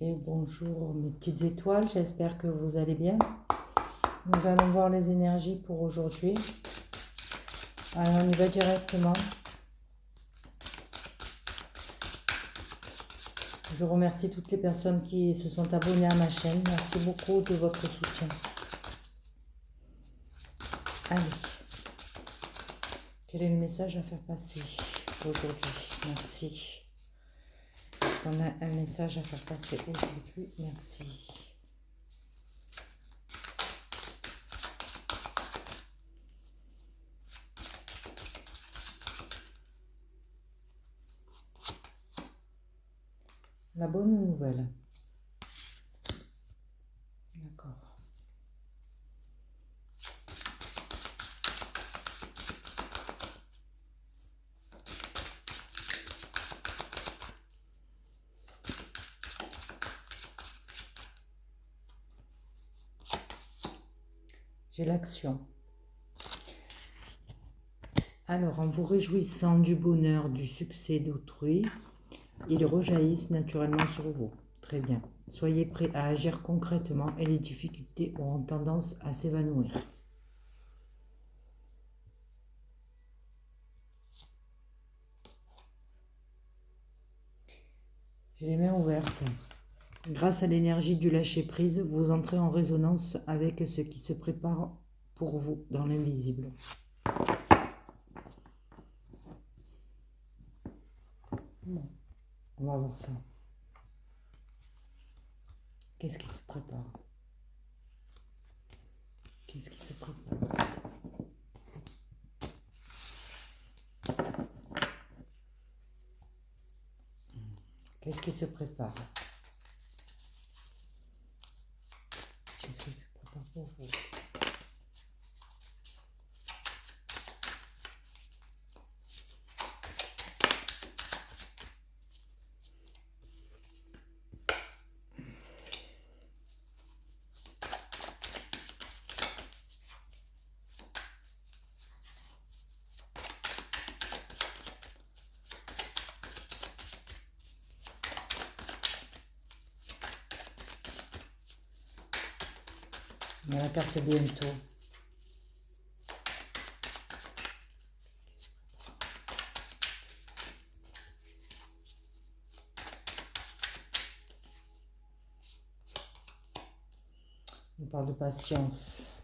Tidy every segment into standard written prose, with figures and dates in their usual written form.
et bonjour mes petites étoiles, j'espère que vous allez bien. Nous allons voir les énergies pour aujourd'hui. Alors on y va directement. Je remercie toutes les personnes qui se sont abonnées à ma chaîne. Merci beaucoup de votre soutien. Allez, quel est le message à faire passer aujourd'hui? Merci. On a un message à faire passer aujourd'hui. Merci. La bonne nouvelle. D'accord. J'ai l'action. Alors, en vous réjouissant du bonheur, du succès d'autrui, ils rejaillissent naturellement sur vous. Très bien. Soyez prêts à agir concrètement et les difficultés auront tendance à s'évanouir. J'ai les mains ouvertes. Grâce à l'énergie du lâcher-prise, vous entrez en résonance avec ce qui se prépare pour vous dans l'invisible. Bon, on va voir ça. Qu'est-ce qui se prépare? Qu'est-ce qui se prépare? Qu'est-ce qui se prépare? Qu'est-ce qui se prépare pour vous? On a la carte bientôt. On parle de patience.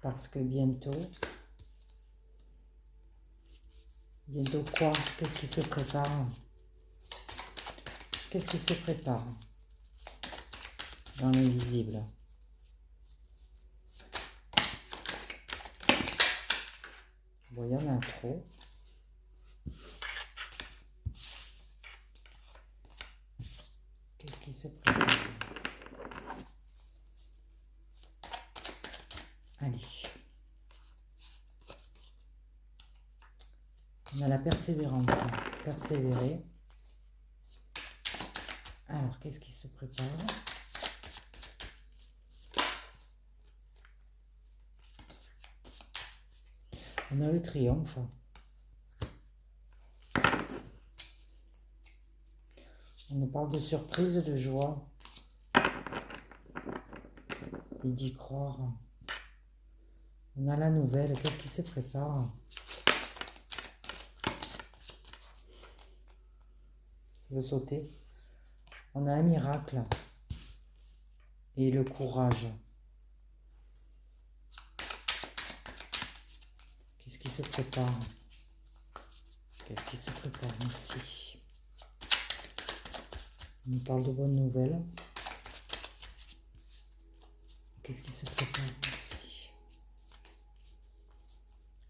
Parce que bientôt quoi? Qu'est-ce qui se prépare? Qu'est-ce qui se prépare dans l'invisible? Bon, il y en a trop. Qu'est-ce qui se prépare? Allez. On a la persévérance. Persévérer. Alors, qu'est-ce qui se prépare? On a le triomphe. On nous parle de surprise, de joie. Et d'y croire. On a la nouvelle. Qu'est-ce qui se prépare? Je veux sauter. On a un miracle. Et le courage. Qu'est-ce qui se prépare? Qu'est-ce qui se prépare? Merci. On nous parle de bonnes nouvelles. Qu'est-ce qui se prépare? Merci.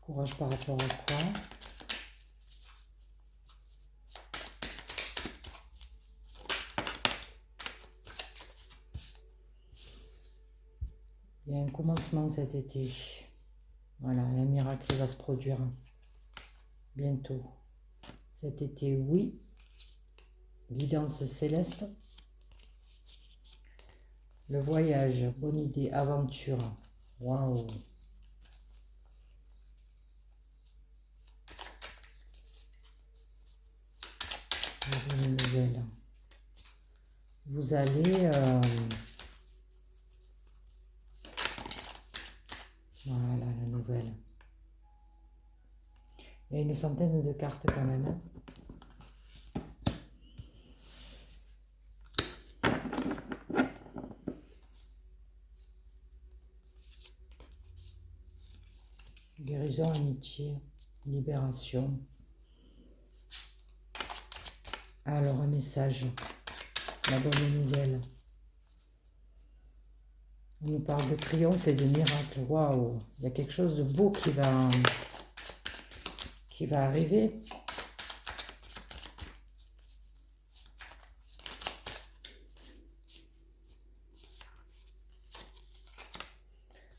Courage par rapport à quoi? Il y a un commencement cet été. Voilà, un miracle va se produire bientôt. Cet été, oui. Guidance céleste. Le voyage, bonne idée, aventure. Waouh. Une nouvelle. vous allez... voilà la nouvelle. Il y a une centaine de cartes quand même. Hein. Guérison, amitié, libération. Alors, un message, la bonne nouvelle. On nous parle de triomphe et de miracle. Waouh, il y a quelque chose de beau qui va arriver.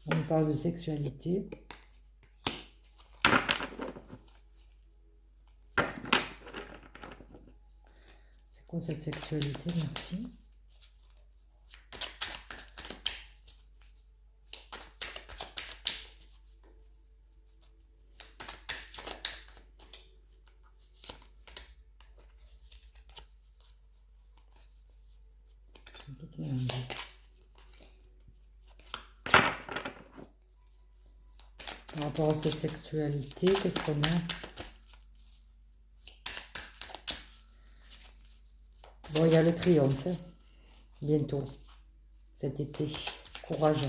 On nous parle de sexualité. C'est quoi cette sexualité? Merci. Par rapport à cette sexualité, qu'est-ce qu'on a? Bon, il y a le triomphe. Hein. Bientôt. Cet été. Courage.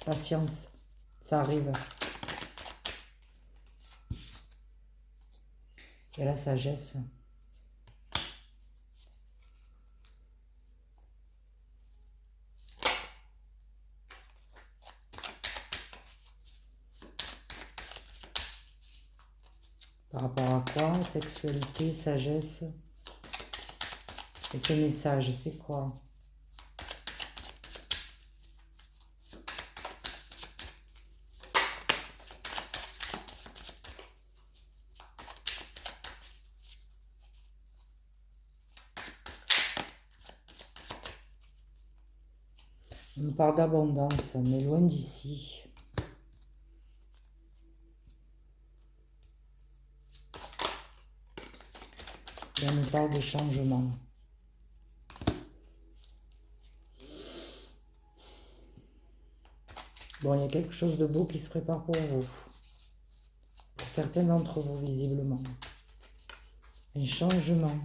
Patience. Ça arrive. Il y a la sagesse. Par rapport à quoi? Sexualité, sagesse. Et ce message, c'est quoi? On nous parle d'abondance, mais loin d'ici. Et on nous parle de changement. Bon, il y a quelque chose de beau qui se prépare pour vous. Pour certains d'entre vous, visiblement. Un changement.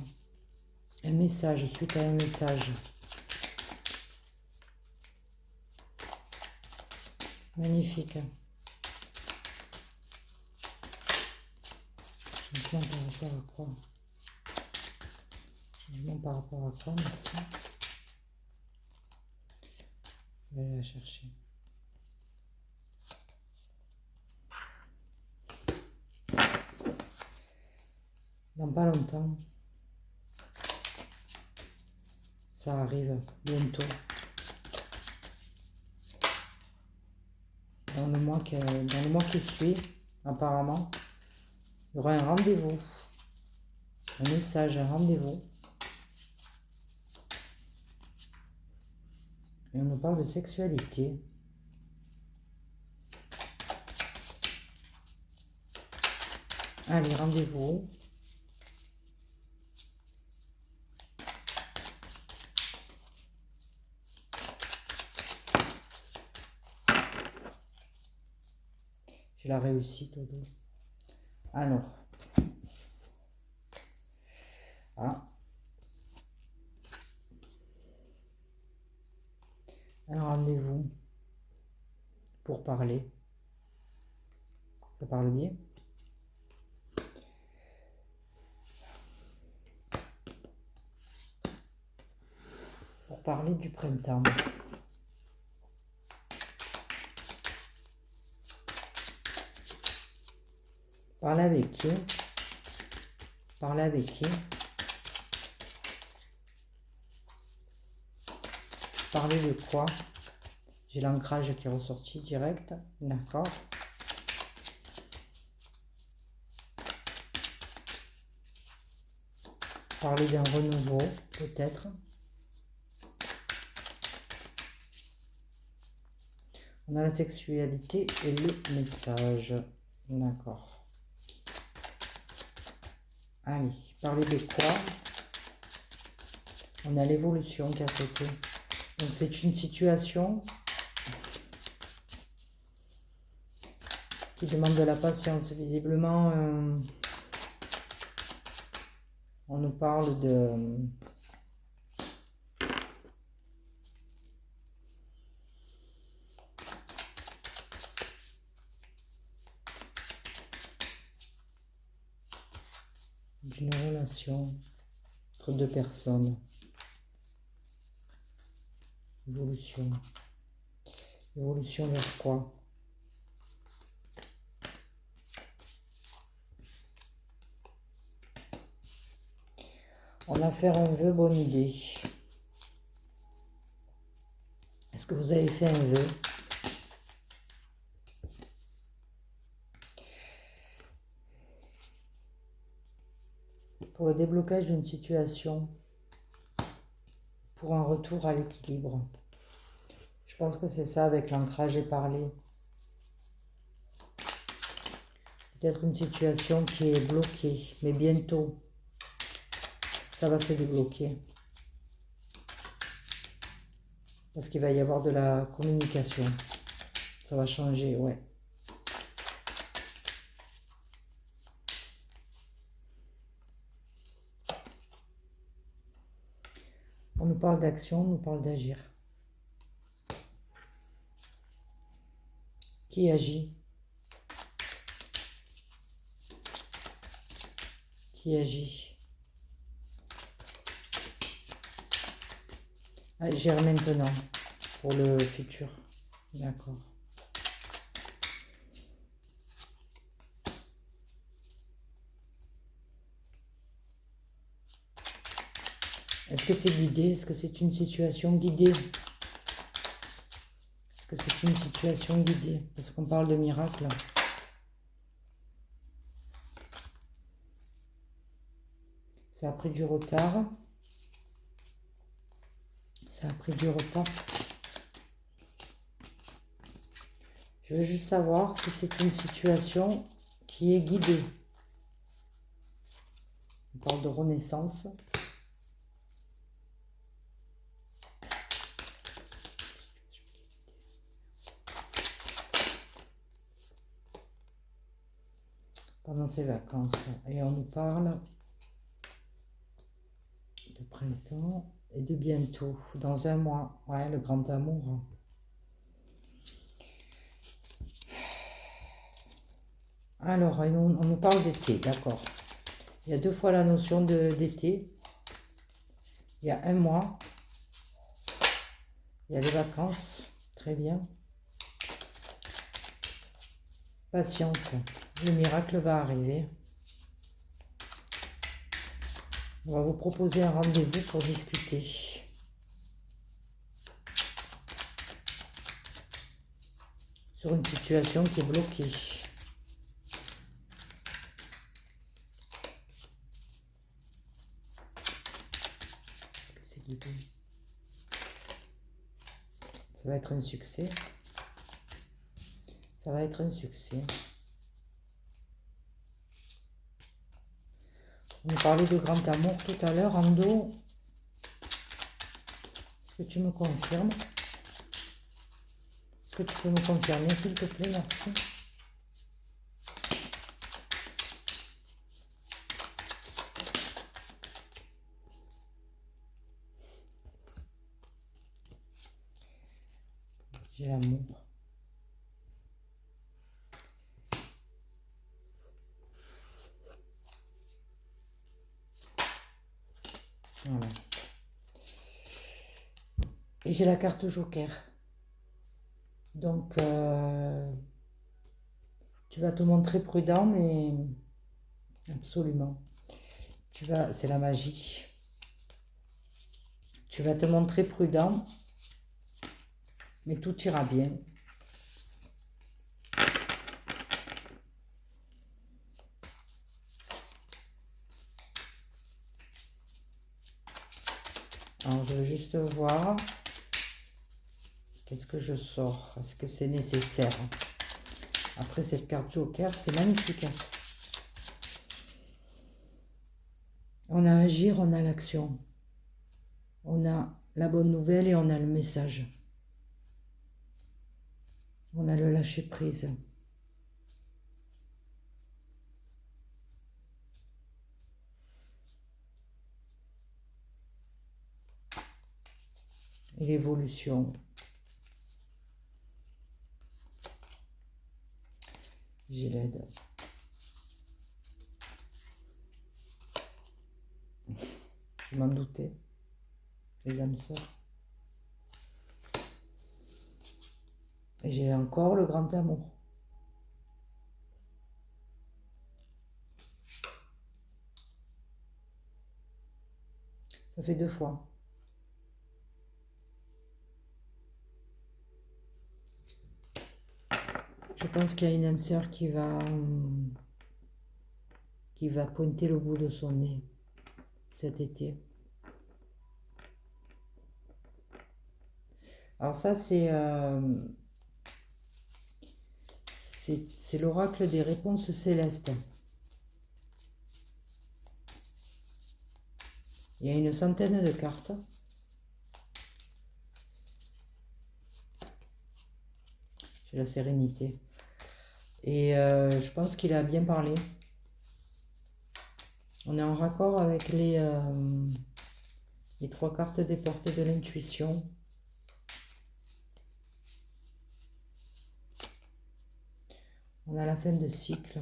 Un message, suite à un message. Magnifique. Changement par rapport à quoi? Changement par rapport à quoi? Merci. Je vais aller la chercher. Dans pas longtemps. Ça arrive bientôt. Dans le mois qui suit, apparemment, il y aura un rendez-vous. Un message, un rendez-vous. Et on nous parle de sexualité. Allez, rendez-vous. J'ai la réussite. Alors. Ah. Un rendez-vous pour parler. Ça parle bien. Pour parler du printemps. Parler avec qui? Parler avec qui? Parler de quoi? J'ai l'ancrage qui est ressorti direct. D'accord. Parler d'un renouveau, peut-être. On a la sexualité et le message. D'accord. Allez, parler de quoi? On a l'évolution qui a sauté. Donc c'est une situation qui demande de la patience. Visiblement, on nous parle d'une relation entre deux personnes. Évolution. Évolution vers quoi? On va faire un vœu, bonne idée. Est-ce que vous avez fait un vœu? Pour le déblocage d'une situation, pour un retour à l'équilibre. Je pense que c'est ça avec l'ancrage et parler. Peut-être une situation qui est bloquée, mais bientôt, ça va se débloquer. Parce qu'il va y avoir de la communication. Ça va changer, ouais. On nous parle d'action, on nous parle d'agir. Qui agit? Qui agit? Agir maintenant, pour le futur. D'accord. Est-ce que c'est guidé? Est-ce que c'est une situation guidée? Est-ce que c'est une situation guidée? Parce qu'on parle de miracle. Ça a pris du retard. Ça a pris du retard. Je veux juste savoir si c'est une situation qui est guidée. On parle de renaissance. Pendant ces vacances. Et on nous parle de printemps et de bientôt, dans un mois. Ouais, le grand amour. Alors, on nous parle d'été, d'accord. Il y a 2 fois la notion d'été. Il y a un mois. Il y a les vacances. Très bien. Patience. Le miracle va arriver. On va vous proposer un rendez-vous pour discuter. Sur une situation qui est bloquée. C'est guidé. Ça va être un succès. Ça va être un succès. On nous parlait de grand amour tout à l'heure en dos. Est-ce que tu me confirmes? Est-ce que tu peux me confirmer, s'il te plaît? Merci. J'ai l'amour. Voilà. Et j'ai la carte Joker. Donc, tu vas te montrer prudent, mais absolument. C'est la magie. Tu vas te montrer prudent, mais tout ira bien. Alors, je vais juste voir. Qu'est-ce que je sors? Est-ce que c'est nécessaire? Après cette carte Joker, c'est magnifique. On a agir, on a l'action. On a la bonne nouvelle et on a le message. On a le lâcher prise. Et l'évolution. J'ai l'aide. Je m'en doutais. Les âmes sœurs. Et j'ai encore le grand amour. Ça fait 2 fois. Je pense qu'il y a une âme sœur qui va pointer le bout de son nez cet été. Alors ça, c'est l'oracle des réponses célestes. Il y a une centaine de cartes. J'ai la sérénité. Et je pense qu'il a bien parlé. On est en raccord avec les 3 cartes des portées de l'intuition. On a la fin de cycle.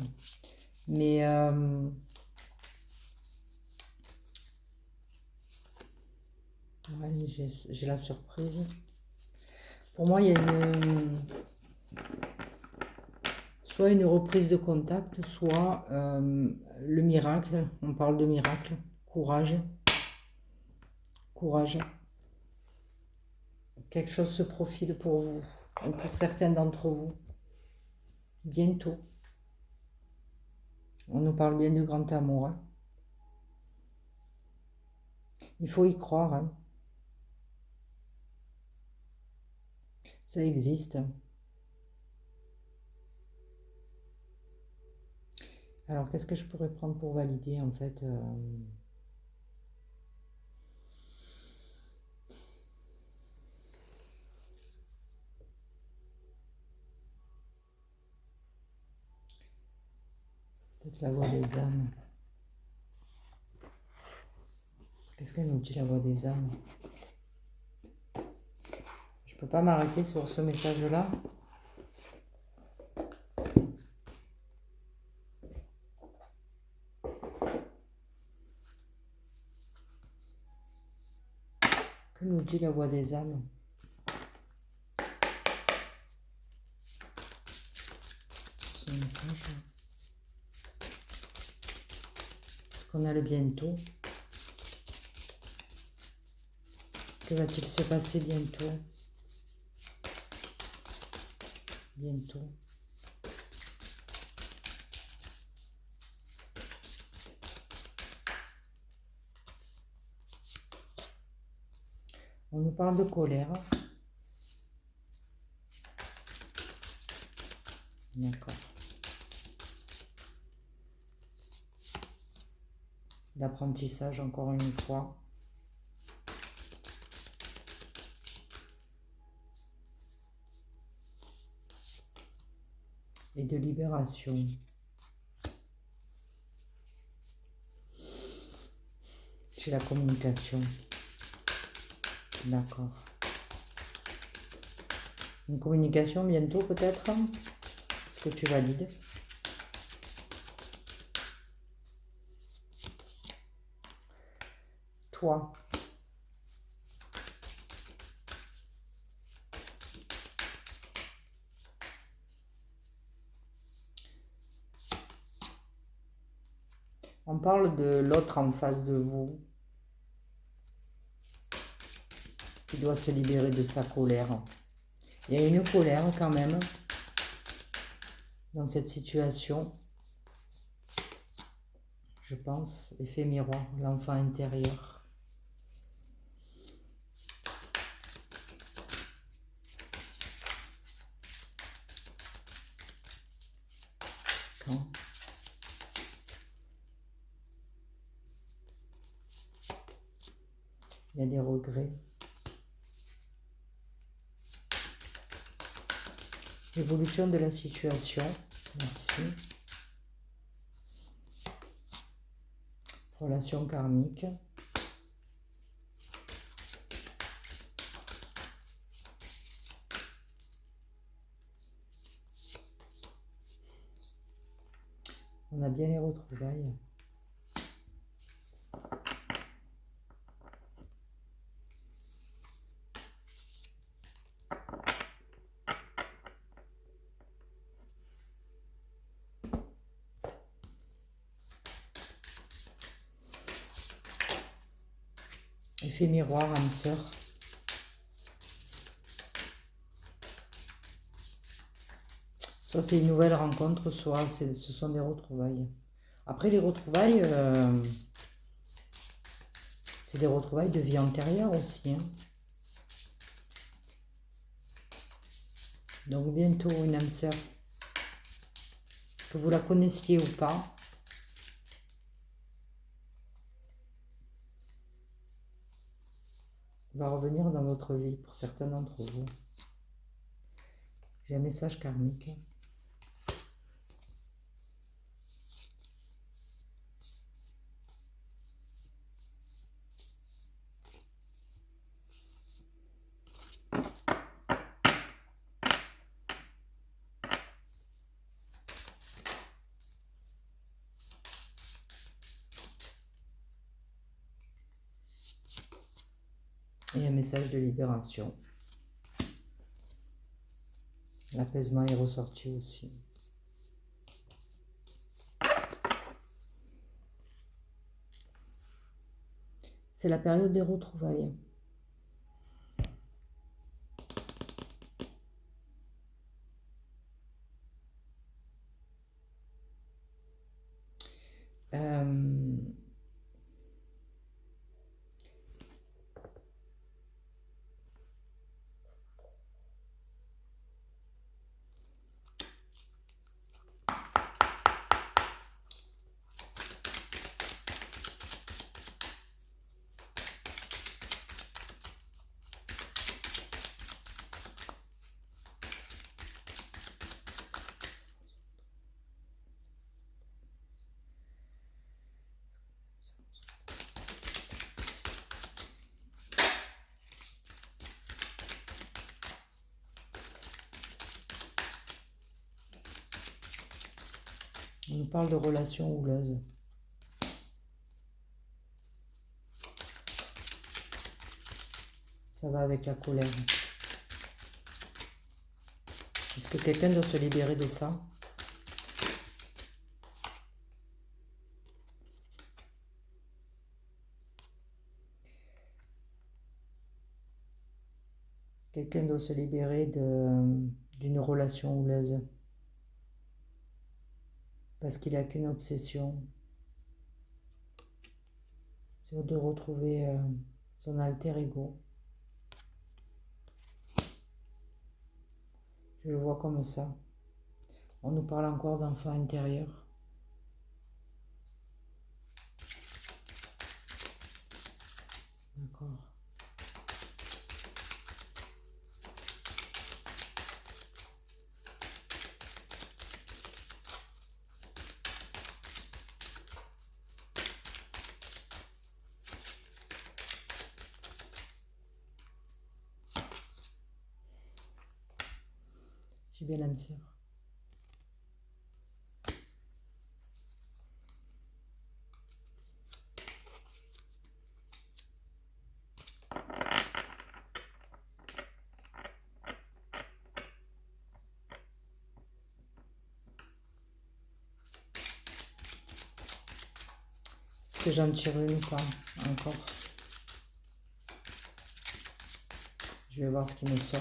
Mais ouais, j'ai la surprise. Pour moi, il y a soit une reprise de contact, soit le miracle. On parle de miracle. Courage. Courage. Quelque chose se profile pour vous, ou pour certains d'entre vous. Bientôt. On nous parle bien du grand amour. Hein. Il faut y croire. Hein. Ça existe. Alors, qu'est-ce que je pourrais prendre pour valider, en fait peut-être la voix des âmes. Qu'est-ce qu'elle nous dit, la voix des âmes? Je peux pas m'arrêter sur ce message-là. Que nous dit la voix des âmes? Ce message. Est-ce qu'on a le bientôt? Que va-t-il se passer bientôt? Bientôt. On nous parle de colère. D'accord. D'apprentissage encore une fois. Et de libération. J'ai la communication. D'accord. Une communication bientôt peut-être? Est-ce que tu valides? Toi. On parle de l'autre en face de vous. Qui doit se libérer de sa colère. Il y a une colère quand même dans cette situation. Je pense, effet miroir, l'enfant intérieur. Quand Il y a des regrets. Évolution de la situation. Merci. Relation karmique. On a bien les retrouvailles. Effet miroir, âme sœur. Soit c'est une nouvelle rencontre, soit ce sont des retrouvailles. Après, les retrouvailles, c'est des retrouvailles de vie antérieure aussi. Hein. Donc bientôt une âme sœur, que vous la connaissiez ou pas, va revenir dans votre vie pour certains d'entre vous. J'ai un message karmique. Et un message de libération. L'apaisement est ressorti aussi. C'est la période des retrouvailles. On nous parle de relations houleuses. Ça va avec la colère. Est-ce que quelqu'un doit se libérer de ça? Quelqu'un doit se libérer d'une relation houleuse. Parce qu'il n'a qu'une obsession. C'est de retrouver son alter ego. Je le vois comme ça. On nous parle encore d'enfant intérieur. D'accord. J'ai bien l'âme sœur. Est-ce que j'en tire une ou pas? Encore. Je vais voir ce qui me sort.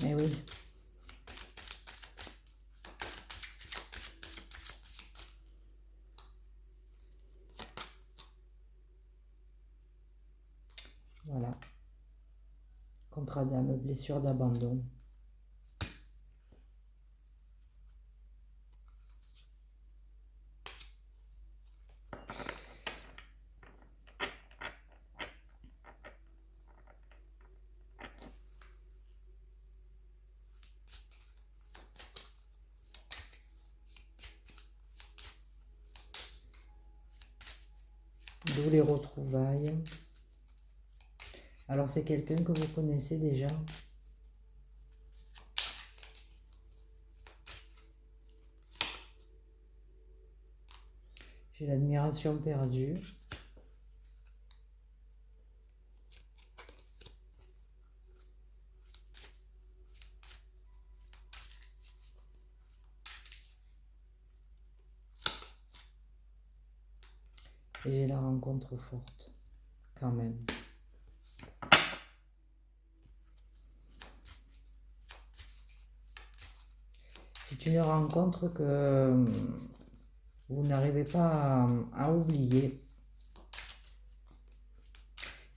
Mais oui. Voilà. Contrat d'âme, blessure d'abandon. les retrouvailles. Alors, c'est quelqu'un que vous connaissez déjà. J'ai l'admiration perdue. Et j'ai la rencontre forte, quand même. C'est une rencontre que vous n'arrivez pas à oublier.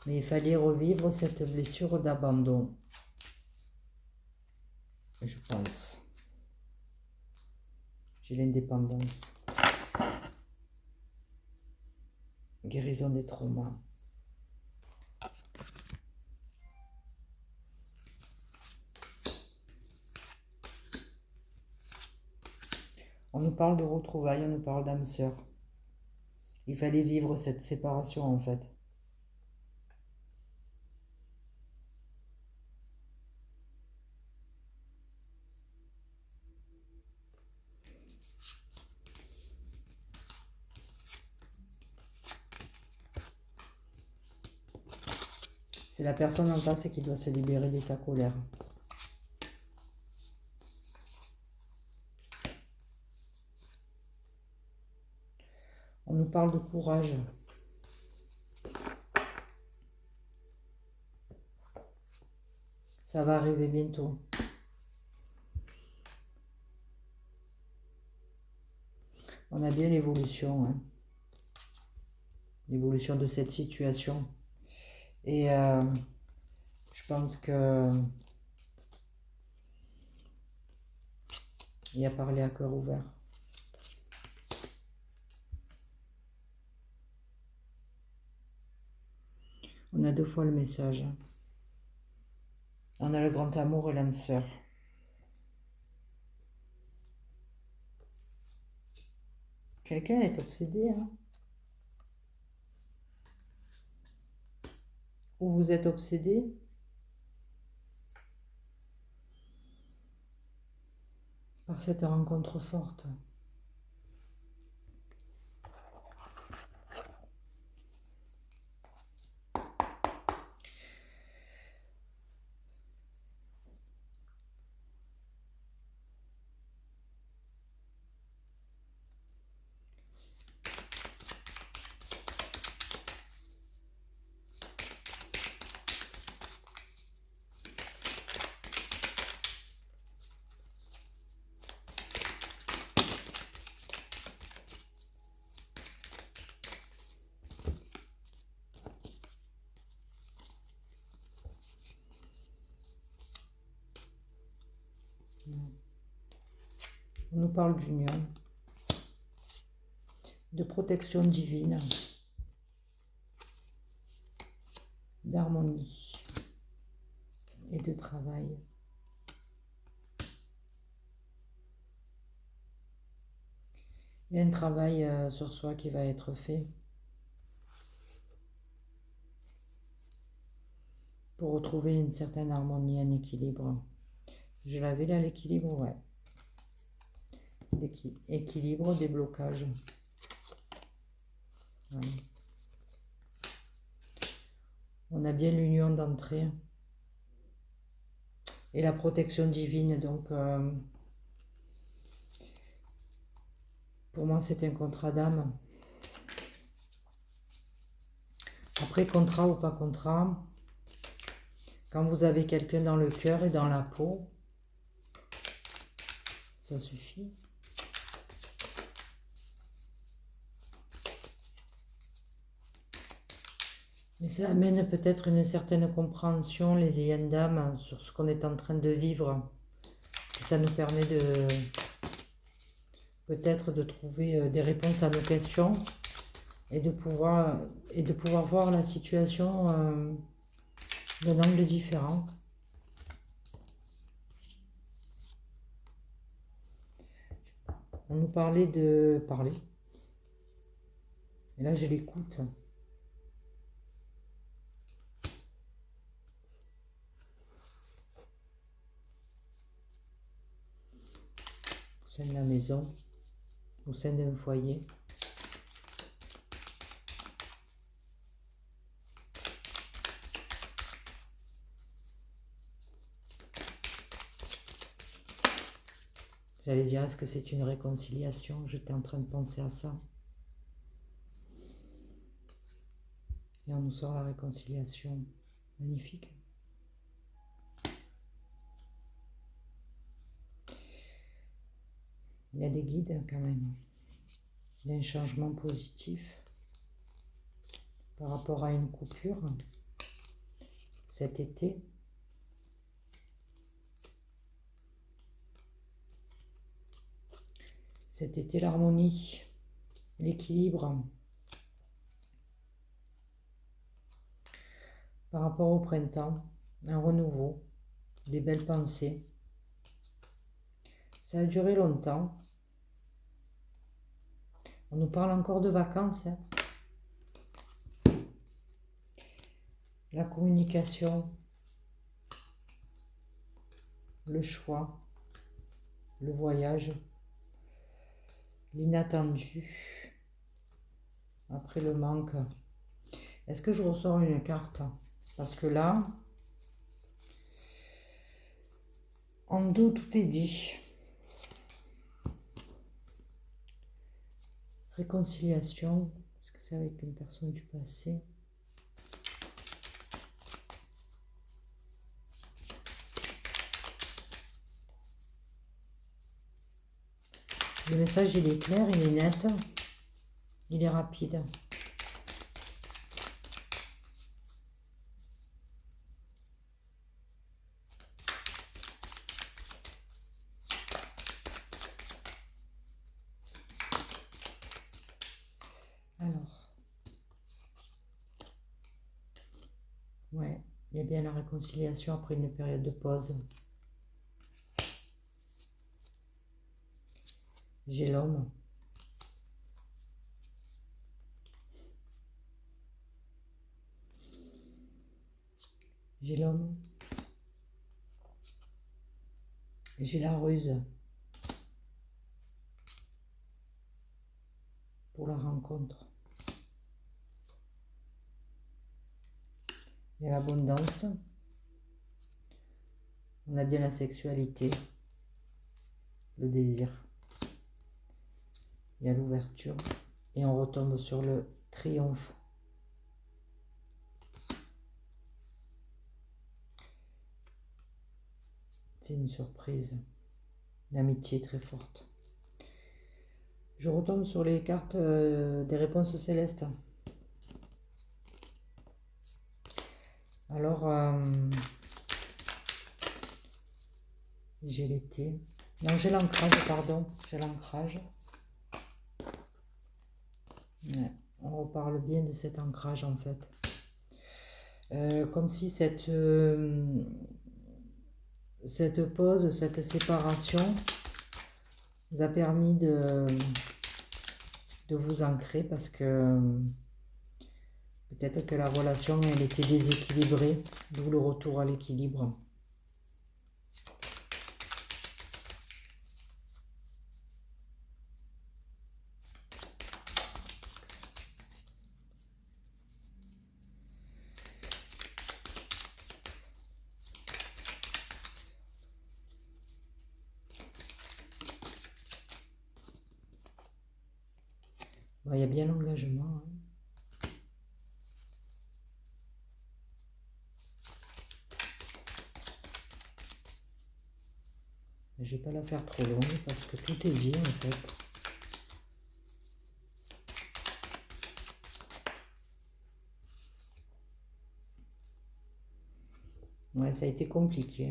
Mais il fallait revivre cette blessure d'abandon, je pense. J'ai l'indépendance. Guérison des traumas. On nous parle de retrouvailles, on nous parle d'âme sœur. Il fallait vivre cette séparation en fait. C'est la personne en face qui doit se libérer de sa colère. On nous parle de courage. Ça va arriver bientôt. On a bien l'évolution, hein. L'évolution de cette situation. Et je pense que il a parlé à cœur ouvert. On a deux fois le message. On a le grand amour et l'âme sœur. Quelqu'un est obsédé, hein? Ou vous êtes obsédé? Par cette rencontre forte. On nous parle d'union, de protection divine, d'harmonie et de travail. Il y a un travail sur soi qui va être fait pour retrouver une certaine harmonie, un équilibre. Je l'avais là, l'équilibre, ouais. Équilibre, déblocage. Voilà. On a bien l'union d'entrée et la protection divine. Donc, pour moi, c'est un contrat d'âme. Après, contrat ou pas contrat, quand vous avez quelqu'un dans le cœur et dans la peau, ça suffit. Mais ça amène peut-être une certaine compréhension, les liens d'âme, sur ce qu'on est en train de vivre. Et ça nous permet de peut-être de trouver des réponses à nos questions et de pouvoir voir la situation d'un angle différent. On nous parlait de parler. Et là, je l'écoute. sein de la maison, au sein d'un foyer. J'allais dire, est-ce que c'est une réconciliation? J'étais en train de penser à ça. Et on nous sort la réconciliation. Magnifique. Il y a des guides quand même. Il y a un changement positif par rapport à une coupure cet été. Cet été, l'harmonie, l'équilibre par rapport au printemps, un renouveau, des belles pensées. Ça a duré longtemps. On nous parle encore de vacances. Hein. La communication, le choix, le voyage, l'inattendu, après le manque. Est-ce que je ressors une carte? Parce que là, en dos, tout est dit. Réconciliation, est-ce que c'est avec une personne du passé? Le message, il est clair, il est net, il est rapide. Alors, ouais, il y a bien la réconciliation après une période de pause. J'ai l'homme. J'ai l'homme. J'ai la ruse. Pour la rencontre. Il y a l'abondance. On a bien la sexualité. Le désir. Il y a l'ouverture. Et on retombe sur le triomphe. C'est une surprise. L'amitié très forte. Je retombe sur les cartes des réponses célestes. Alors, j'ai l'été. Non, j'ai l'ancrage, pardon. J'ai l'ancrage. Ouais, on reparle bien de cet ancrage en fait. Comme si cette pause, cette séparation vous a permis de vous ancrer parce que peut-être que la relation elle était déséquilibrée, d'où le retour à l'équilibre. Bon, il y a bien l'engagement. Hein. Je ne vais pas la faire trop longue parce que tout est dit en fait. Ouais, ça a été compliqué.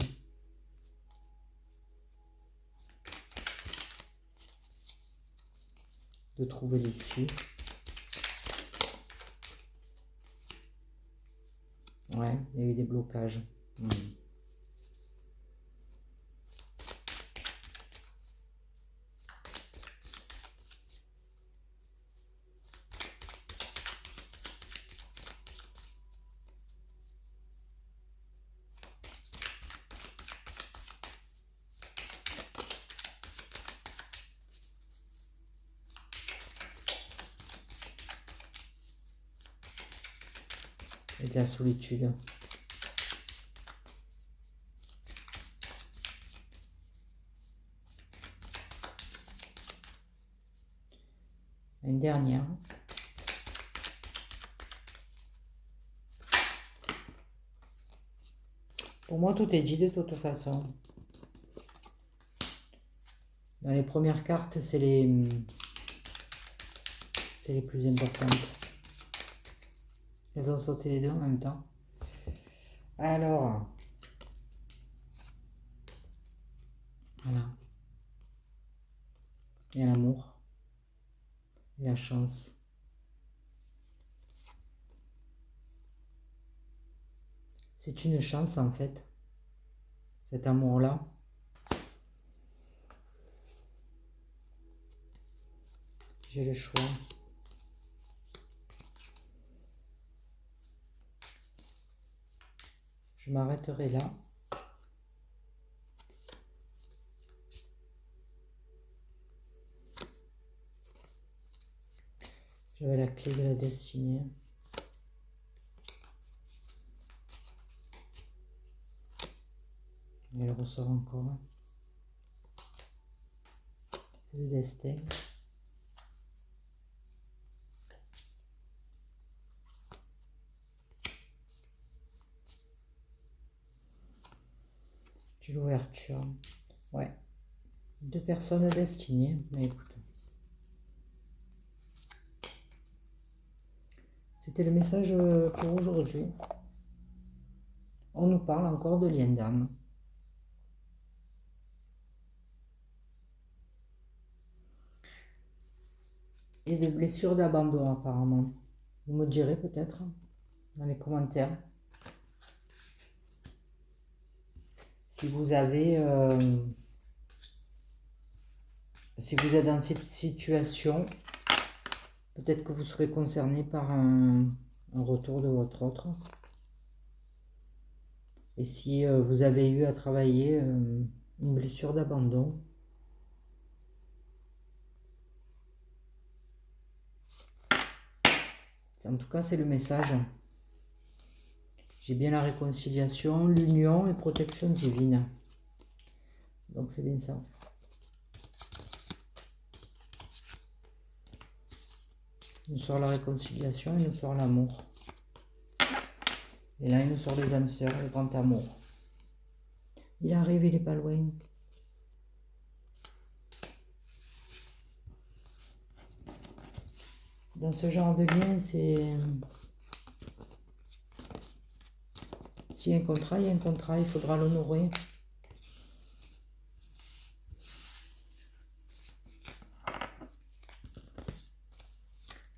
De trouver l'issue. Ouais, il y a eu des blocages. et de la solitude. Une dernière. Pour moi, tout est dit de toute façon. Dans les premières cartes, c'est les plus importantes. Elles ont sauté les deux en même temps. Alors, voilà. Il y a l'amour et la chance. C'est une chance en fait, cet amour-là. J'ai le choix. Je m'arrêterai là. J'avais la clé de la destinée. Et elle ressort encore. C'est le destin. J'ai l'ouverture. Ouais. 2 personnes destinées. Mais écoute. C'était le message pour aujourd'hui. On nous parle encore de lien d'âme. Et de blessures d'abandon apparemment. Vous me direz peut-être dans les commentaires si vous avez si vous êtes dans cette situation, peut-être que vous serez concerné par un retour de votre autre. Et si vous avez eu à travailler une blessure d'abandon, en tout cas c'est le message. J'ai bien la réconciliation, l'union et protection divine. Donc c'est bien ça. Il nous sort la réconciliation, il nous sort l'amour. Et là, il nous sort les âmes sœurs, le grand amour. Il arrive, il n'est pas loin. Dans ce genre de lien, c'est... S'il y a un contrat, il y a un contrat, il faudra l'honorer.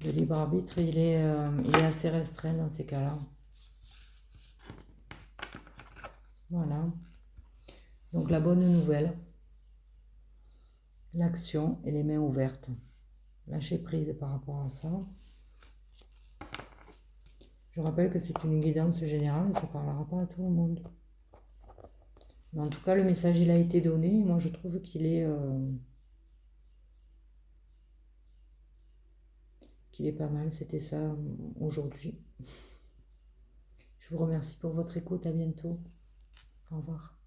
Le libre arbitre, il est assez restreint dans ces cas-là. Voilà. Donc la bonne nouvelle, l'action et les mains ouvertes. Lâcher prise par rapport à ça. Je rappelle que c'est une guidance générale, ça ne parlera pas à tout le monde. Mais en tout cas, le message, il a été donné. Moi, je trouve qu'il est pas mal. C'était ça aujourd'hui. Je vous remercie pour votre écoute. À bientôt. Au revoir.